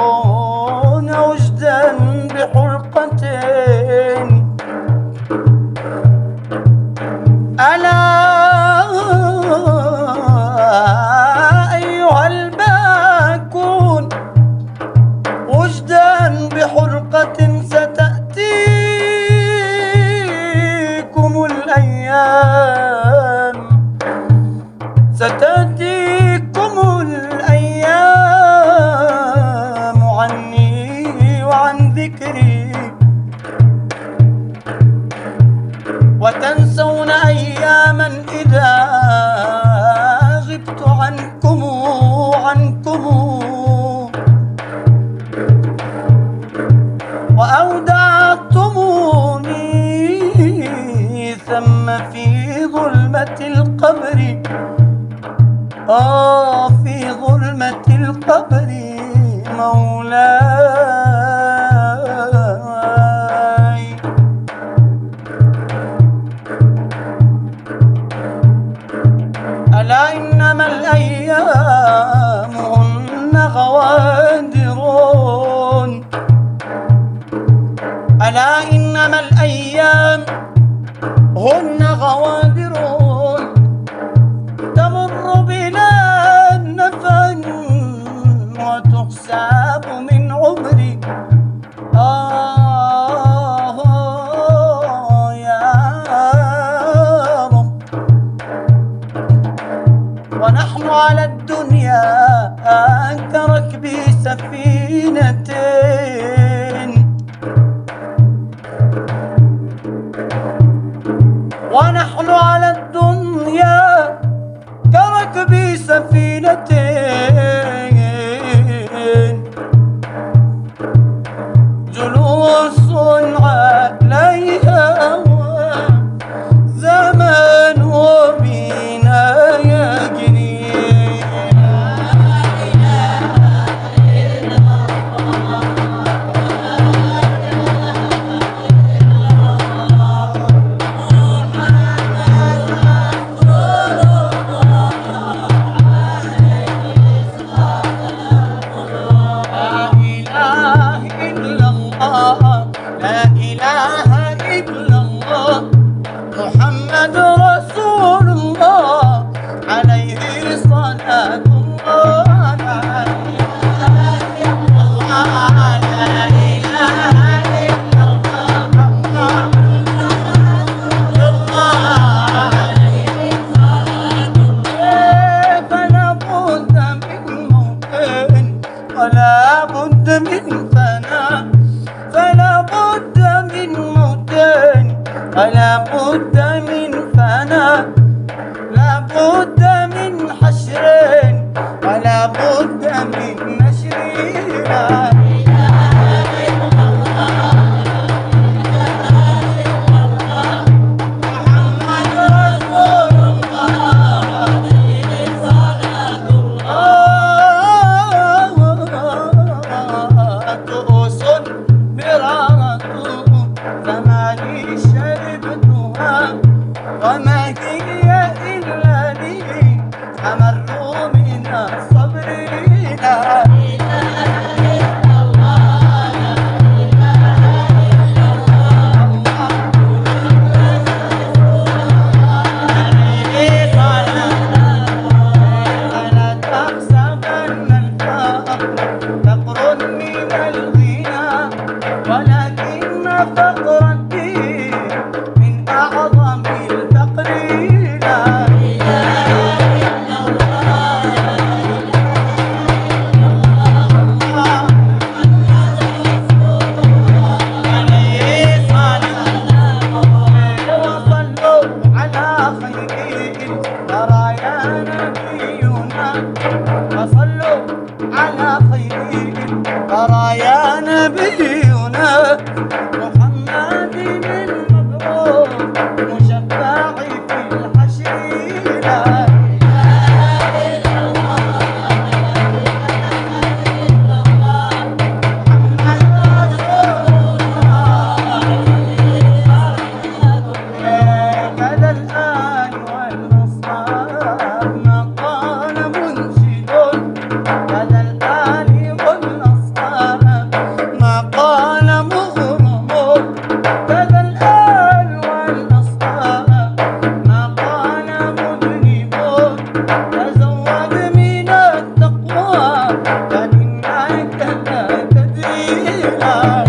والباكون وجدا بحرقة. ألا أيها الباكون وجدا بحرقة ستأتيكم الأيام، ستأتيكم الأيام عني وعن ذكري، وتنسون أياما إذا غبت عنكم وأودعتموني ثم في ظلمة القبر، في ظلمة القبر مولاي. ألا إنما الأيام هن غوادر، ألا إنما الأيام هن غوادر تمر بنا نفا وتحسب من عمري. يا رب، ونحن على الدنيا كركب سفينتين، ونحن على الدنيا كركب سفينتين، جلوس عليها زمان وبنا يجري. لا إله إلا الله محمد رسول الله عليه صلاة الله. لا إله إلا الله فلا بد من موت ولا بد من فناء، فلا بد من موت ولا بد من فناء، لا بد من حشر ولا بد من نشر. لا إله إلا الله محمد رسول الله عليه صلاة الله. كؤوس مرارة زماني شربتها وما هي إلا لي أمر من الصبر. لا إله إلا الله لا إله إلا الله. فلا تحسبن الفقر فقر من الغنى، ولكن فقر الدين من أعظم الفقر. لا إله إلا الله عليه صلاة وصلوا على خير البرايا نبينا، وصلوا على خير البرايا نبينا محمد المبعوث مشفع في الحشر. لا إله إلا الله محمد رسول الله مدى الآن والأصحاب ما قال منشد السلام